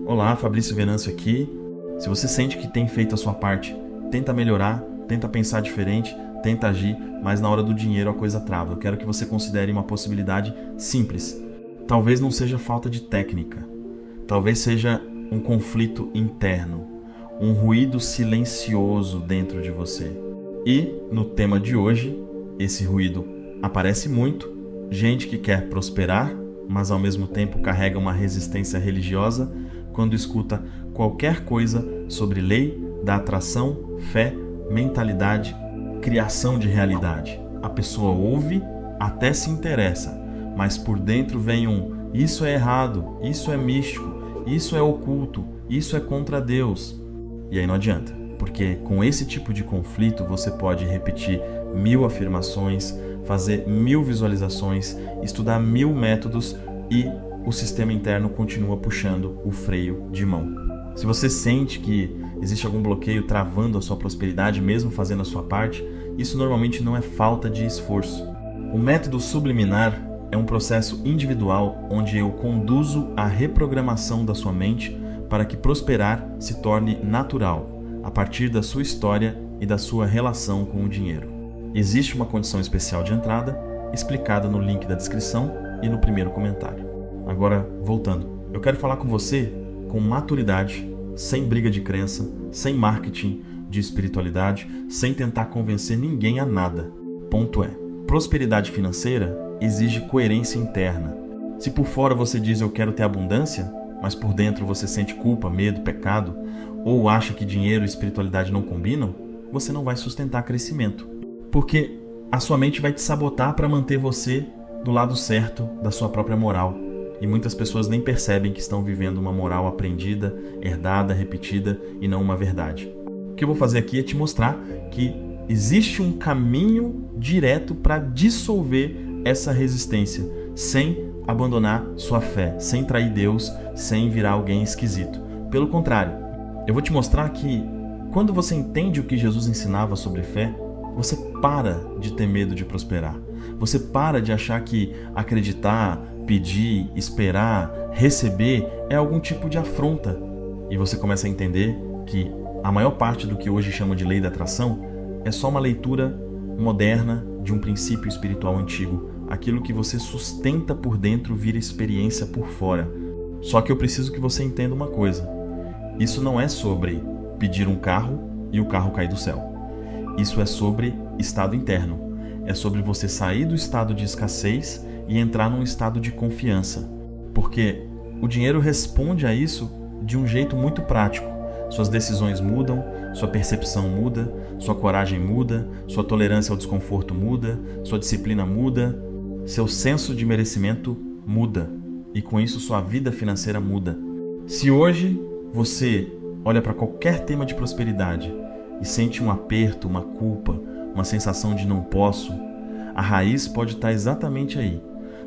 Olá, Fabrício Venâncio aqui. Se você sente que tem feito a sua parte, tenta melhorar, tenta pensar diferente, tenta agir, mas na hora do dinheiro a coisa trava. Eu quero que você considere uma possibilidade simples. Talvez não seja falta de técnica, talvez seja um conflito interno, um ruído silencioso dentro de você. E no tema de hoje, esse ruído aparece muito, gente que quer prosperar, mas ao mesmo tempo carrega uma resistência religiosa quando escuta qualquer coisa sobre lei da atração, fé, mentalidade, criação de realidade. A pessoa ouve, até se interessa, mas por dentro vem isso é errado, isso é místico, isso é oculto, isso é contra Deus. E aí não adianta, porque com esse tipo de conflito você pode repetir 1000 afirmações, fazer 1000 visualizações, estudar 1000 métodos e o sistema interno continua puxando o freio de mão. Se você sente que existe algum bloqueio travando a sua prosperidade, mesmo fazendo a sua parte, isso normalmente não é falta de esforço. O método subliminar é um processo individual onde eu conduzo a reprogramação da sua mente para que prosperar se torne natural, a partir da sua história e da sua relação com o dinheiro. Existe uma condição especial de entrada, explicada no link da descrição e no primeiro comentário. Agora, voltando, eu quero falar com você com maturidade, sem briga de crença, sem marketing de espiritualidade, sem tentar convencer ninguém a nada. Ponto é, prosperidade financeira exige coerência interna. Se por fora você diz eu quero ter abundância, mas por dentro você sente culpa, medo, pecado, ou acha que dinheiro e espiritualidade não combinam, você não vai sustentar crescimento. Porque a sua mente vai te sabotar para manter você do lado certo da sua própria moral. E muitas pessoas nem percebem que estão vivendo uma moral aprendida, herdada, repetida e não uma verdade. O que eu vou fazer aqui é te mostrar que existe um caminho direto para dissolver essa resistência, sem abandonar sua fé, sem trair Deus, sem virar alguém esquisito. Pelo contrário, eu vou te mostrar que quando você entende o que Jesus ensinava sobre fé, você para de ter medo de prosperar. Você para de achar que acreditar, pedir, esperar, receber é algum tipo de afronta. E você começa a entender que a maior parte do que hoje chama de lei da atração é só uma leitura moderna de um princípio espiritual antigo. Aquilo que você sustenta por dentro vira experiência por fora. Só que eu preciso que você entenda uma coisa. Isso não é sobre pedir um carro e o carro cair do céu. Isso é sobre estado interno. É sobre você sair do estado de escassez e entrar num estado de confiança. Porque o dinheiro responde a isso de um jeito muito prático. Suas decisões mudam, sua percepção muda, sua coragem muda, sua tolerância ao desconforto muda, sua disciplina muda, seu senso de merecimento muda. E com isso sua vida financeira muda. Se hoje você olha para qualquer tema de prosperidade e sente um aperto, uma culpa, uma sensação de não posso, a raiz pode estar exatamente aí.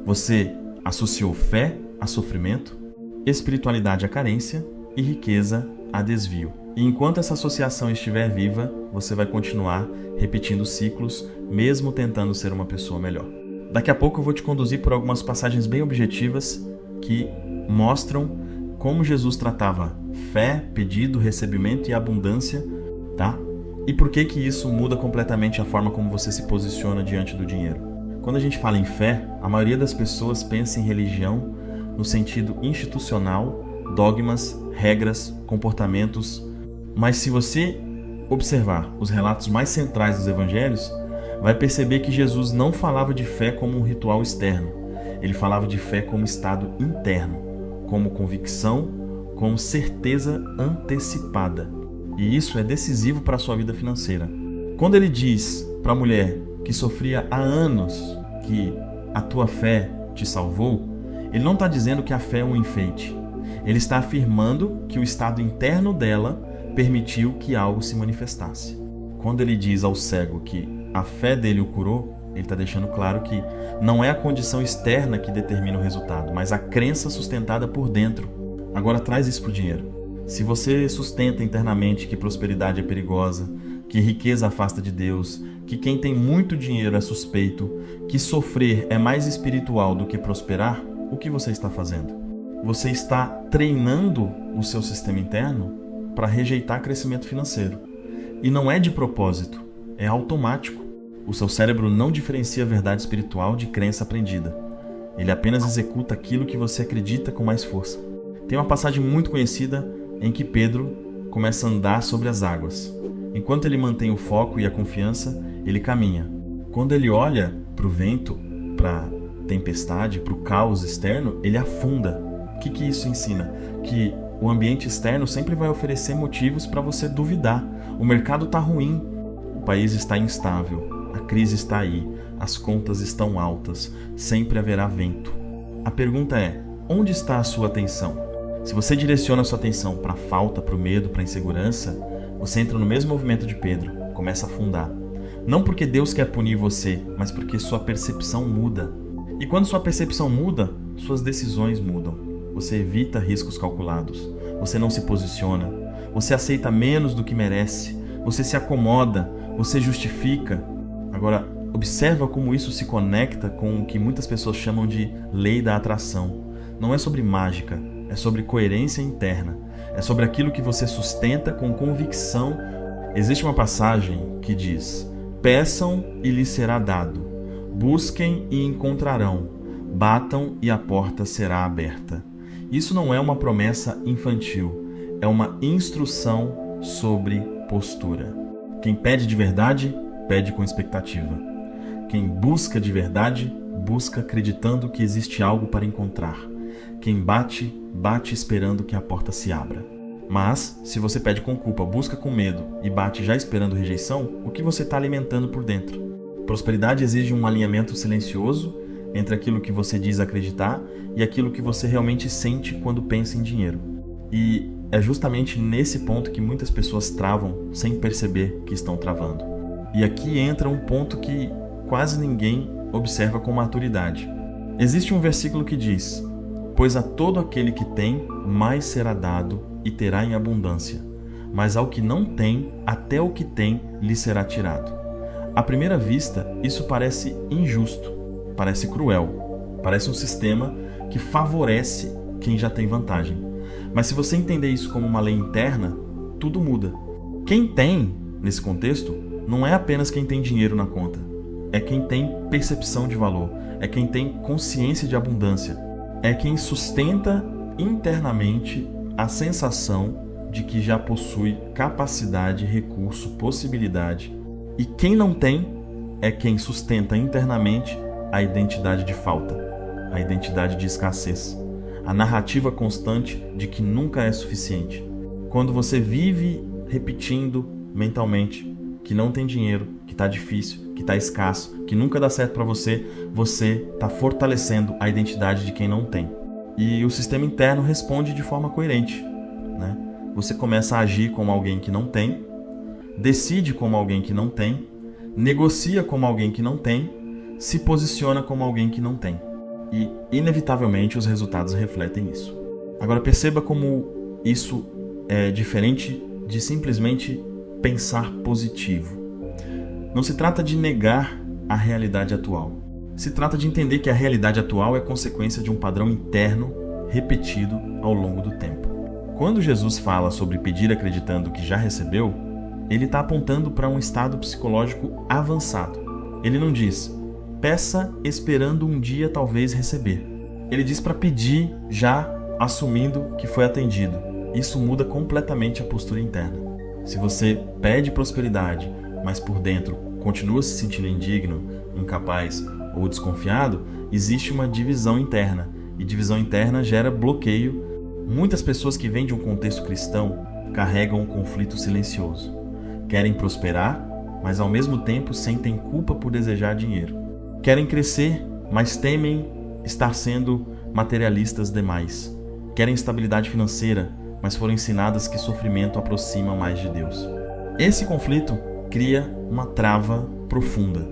Você associou fé a sofrimento, espiritualidade a carência e riqueza a desvio. E enquanto essa associação estiver viva, você vai continuar repetindo ciclos, mesmo tentando ser uma pessoa melhor. Daqui a pouco eu vou te conduzir por algumas passagens bem objetivas que mostram como Jesus tratava fé, pedido, recebimento e abundância, tá? E por que isso muda completamente a forma como você se posiciona diante do dinheiro. Quando a gente fala em fé, a maioria das pessoas pensa em religião no sentido institucional, dogmas, regras, comportamentos. Mas se você observar os relatos mais centrais dos evangelhos, vai perceber que Jesus não falava de fé como um ritual externo. Ele falava de fé como estado interno, como convicção, como certeza antecipada. E isso é decisivo para a sua vida financeira. Quando ele diz para a mulher que sofria há anos que a tua fé te salvou, ele não está dizendo que a fé é um enfeite. Ele está afirmando que o estado interno dela permitiu que algo se manifestasse. Quando ele diz ao cego que a fé dele o curou, ele está deixando claro que não é a condição externa que determina o resultado, mas a crença sustentada por dentro. Agora traz isso para o dinheiro. Se você sustenta internamente que prosperidade é perigosa, que riqueza afasta de Deus, que quem tem muito dinheiro é suspeito, que sofrer é mais espiritual do que prosperar, o que você está fazendo? você está treinando o seu sistema interno para rejeitar crescimento financeiro. E não é de propósito, é automático. O seu cérebro não diferencia a verdade espiritual de crença aprendida. Ele apenas executa aquilo que você acredita com mais força. Tem uma passagem muito conhecida em que Pedro começa a andar sobre as águas. Enquanto ele mantém o foco e a confiança, ele caminha. Quando ele olha para o vento, para a tempestade, para o caos externo, ele afunda. O que isso ensina? Que o ambiente externo sempre vai oferecer motivos para você duvidar. O mercado está ruim, o país está instável, a crise está aí, as contas estão altas, sempre haverá vento. A pergunta é, onde está a sua atenção? Se você direciona a sua atenção para a falta, para o medo, para a insegurança, você entra no mesmo movimento de Pedro, começa a afundar. Não porque Deus quer punir você, mas porque sua percepção muda. E quando sua percepção muda, suas decisões mudam. Você evita riscos calculados, você não se posiciona, você aceita menos do que merece, você se acomoda, você justifica. Agora, observa como isso se conecta com o que muitas pessoas chamam de lei da atração. Não é sobre mágica, é sobre coerência interna, é sobre aquilo que você sustenta com convicção. Existe uma passagem que diz: peçam e lhes será dado, busquem e encontrarão, batam e a porta será aberta. Isso não é uma promessa infantil, é uma instrução sobre postura. Quem pede de verdade, pede com expectativa. Quem busca de verdade, busca acreditando que existe algo para encontrar. Quem bate, bate esperando que a porta se abra. Mas, se você pede com culpa, busca com medo e bate já esperando rejeição, o que você está alimentando por dentro? Prosperidade exige um alinhamento silencioso entre aquilo que você diz acreditar e aquilo que você realmente sente quando pensa em dinheiro. E é justamente nesse ponto que muitas pessoas travam sem perceber que estão travando. E aqui entra um ponto que quase ninguém observa com maturidade. Existe um versículo que diz: pois a todo aquele que tem, mais será dado e terá em abundância. Mas ao que não tem, até o que tem lhe será tirado. À primeira vista, isso parece injusto, parece cruel, parece um sistema que favorece quem já tem vantagem. Mas se você entender isso como uma lei interna, tudo muda. Quem tem, nesse contexto, não é apenas quem tem dinheiro na conta. É quem tem percepção de valor, é quem tem consciência de abundância, é quem sustenta internamente a sensação de que já possui capacidade, recurso, possibilidade. E quem não tem é quem sustenta internamente a identidade de falta, a identidade de escassez, a narrativa constante de que nunca é suficiente. Quando você vive repetindo mentalmente que não tem dinheiro, que está difícil, que está escasso, que nunca dá certo para você, você está fortalecendo a identidade de quem não tem. E o sistema interno responde de forma coerente, né? Você começa a agir como alguém que não tem, decide como alguém que não tem, negocia como alguém que não tem, se posiciona como alguém que não tem. E, inevitavelmente, os resultados refletem isso. Agora, perceba como isso é diferente de simplesmente pensar positivo. Não se trata de negar a realidade atual. Se trata de entender que a realidade atual é consequência de um padrão interno repetido ao longo do tempo. Quando Jesus fala sobre pedir acreditando que já recebeu, ele está apontando para um estado psicológico avançado. Ele não diz, peça esperando um dia talvez receber. Ele diz para pedir já assumindo que foi atendido. Isso muda completamente a postura interna. Se você pede prosperidade, mas por dentro continua se sentindo indigno, incapaz ou desconfiado, existe uma divisão interna. E divisão interna gera bloqueio. Muitas pessoas que vêm de um contexto cristão carregam um conflito silencioso. Querem prosperar, mas ao mesmo tempo sentem culpa por desejar dinheiro. Querem crescer, mas temem estar sendo materialistas demais. Querem estabilidade financeira, mas foram ensinadas que sofrimento aproxima mais de Deus. Esse conflito cria uma trava profunda,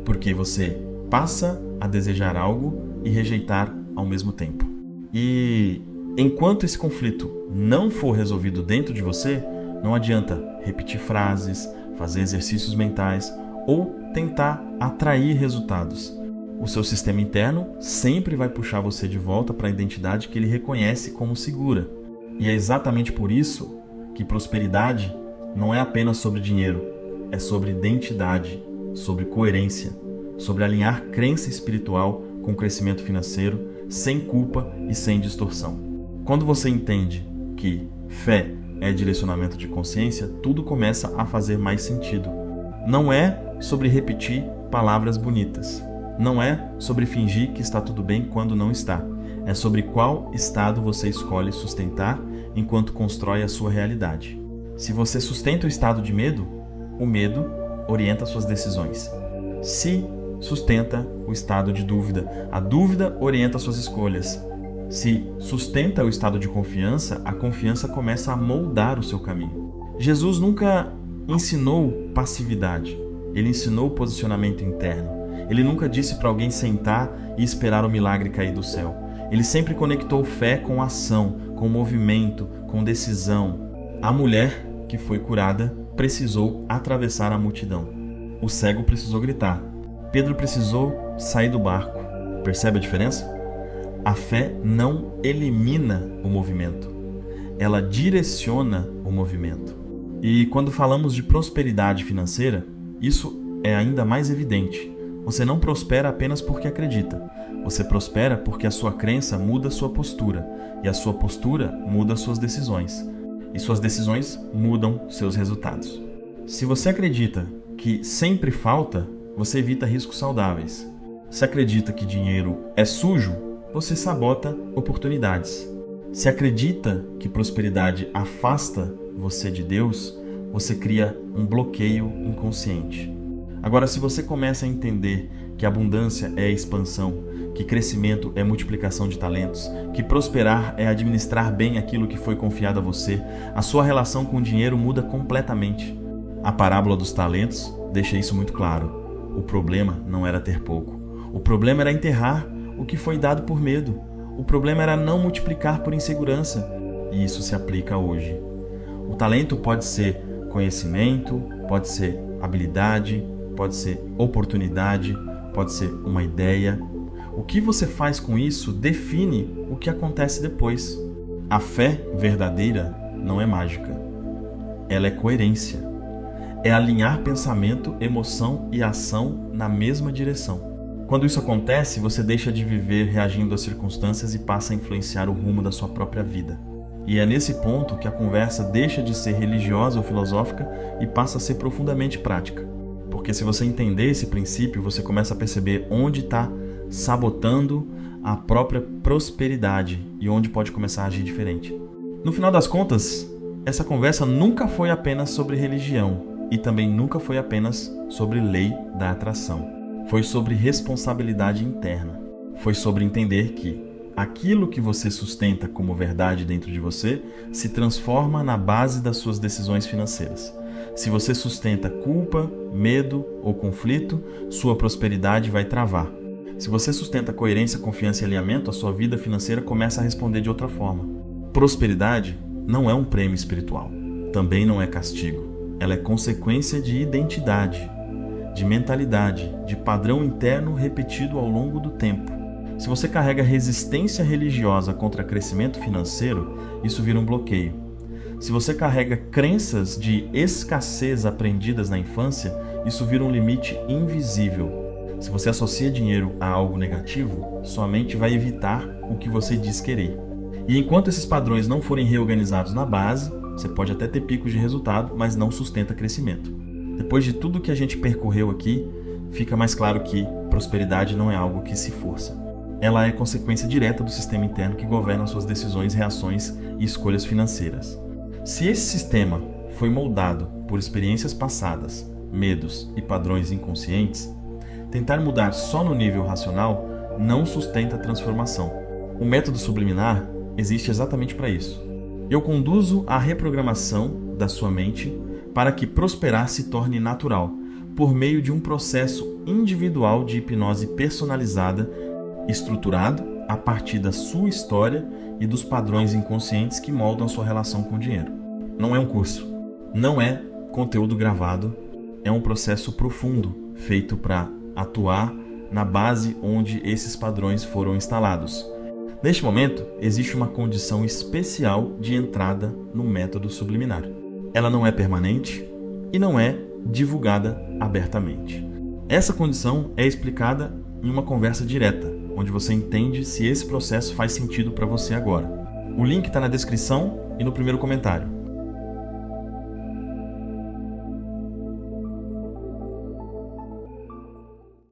porque você passa a desejar algo e rejeitar ao mesmo tempo. E enquanto esse conflito não for resolvido dentro de você, não adianta repetir frases, fazer exercícios mentais ou tentar atrair resultados. o seu sistema interno sempre vai puxar você de volta para a identidade que ele reconhece como segura. E é exatamente por isso que prosperidade não é apenas sobre dinheiro, é sobre identidade, sobre coerência, sobre alinhar crença espiritual com crescimento financeiro, sem culpa e sem distorção. Quando você entende que fé é direcionamento de consciência, tudo começa a fazer mais sentido. Não é sobre repetir palavras bonitas. Não é sobre fingir que está tudo bem quando não está. É sobre qual estado você escolhe sustentar enquanto constrói a sua realidade. Se você sustenta o estado de medo, o medo orienta suas decisões. Se sustenta o estado de dúvida, a dúvida orienta suas escolhas. Se sustenta o estado de confiança, a confiança começa a moldar o seu caminho. Jesus nunca ensinou passividade, ele ensinou posicionamento interno. Ele nunca disse para alguém sentar e esperar o milagre cair do céu. Ele sempre conectou fé com ação, com movimento, com decisão. A mulher que foi curada precisou atravessar a multidão. O cego precisou gritar. Pedro precisou sair do barco. Percebe a diferença? A fé não elimina o movimento. Ela direciona o movimento. E quando falamos de prosperidade financeira, isso é ainda mais evidente. Você não prospera apenas porque acredita. Você prospera porque a sua crença muda a sua postura. E a sua postura muda as suas decisões. E suas decisões mudam seus resultados. Se você acredita que sempre falta, você evita riscos saudáveis. Se acredita que dinheiro é sujo, você sabota oportunidades. Se acredita que prosperidade afasta você de Deus, você cria um bloqueio inconsciente. Agora, se você começa a entender que abundância é expansão, que crescimento é multiplicação de talentos, que prosperar é administrar bem aquilo que foi confiado a você, a sua relação com o dinheiro muda completamente. A parábola dos talentos deixa isso muito claro. O problema não era ter pouco. O problema era enterrar o que foi dado por medo. O problema era não multiplicar por insegurança. E isso se aplica hoje. O talento pode ser conhecimento, pode ser habilidade, pode ser oportunidade, pode ser uma ideia. O que você faz com isso define o que acontece depois. A fé verdadeira não é mágica. Ela é coerência. É alinhar pensamento, emoção e ação na mesma direção. Quando isso acontece, você deixa de viver reagindo às circunstâncias e passa a influenciar o rumo da sua própria vida. E é nesse ponto que a conversa deixa de ser religiosa ou filosófica e passa a ser profundamente prática. Porque se você entender esse princípio, você começa a perceber onde está sabotando a própria prosperidade e onde pode começar a agir diferente. No final das contas, essa conversa nunca foi apenas sobre religião e também nunca foi apenas sobre lei da atração. Foi sobre responsabilidade interna. Foi sobre entender que aquilo que você sustenta como verdade dentro de você se transforma na base das suas decisões financeiras. Se você sustenta culpa, medo ou conflito, sua prosperidade vai travar. Se você sustenta coerência, confiança e alinhamento, a sua vida financeira começa a responder de outra forma. Prosperidade não é um prêmio espiritual. Também não é castigo. Ela é consequência de identidade, de mentalidade, de padrão interno repetido ao longo do tempo. Se você carrega resistência religiosa contra crescimento financeiro, isso vira um bloqueio. Se você carrega crenças de escassez aprendidas na infância, isso vira um limite invisível. Se você associa dinheiro a algo negativo, sua mente vai evitar o que você diz querer. E enquanto esses padrões não forem reorganizados na base, você pode até ter picos de resultado, mas não sustenta crescimento. Depois de tudo que a gente percorreu aqui, fica mais claro que prosperidade não é algo que se força. Ela é consequência direta do sistema interno que governa suas decisões, reações e escolhas financeiras. Se esse sistema foi moldado por experiências passadas, medos e padrões inconscientes, tentar mudar só no nível racional não sustenta a transformação. O método subliminar existe exatamente para isso. Eu conduzo a reprogramação da sua mente para que prosperar se torne natural, por meio de um processo individual de hipnose personalizada, estruturado a partir da sua história e dos padrões inconscientes que moldam a sua relação com o dinheiro. Não é um curso, não é conteúdo gravado, é um processo profundo, feito para atuar na base onde esses padrões foram instalados. Neste momento, existe uma condição especial de entrada no método subliminar. Ela não é permanente e não é divulgada abertamente. Essa condição é explicada em uma conversa direta, onde você entende se esse processo faz sentido para você agora. O link está na descrição e no primeiro comentário.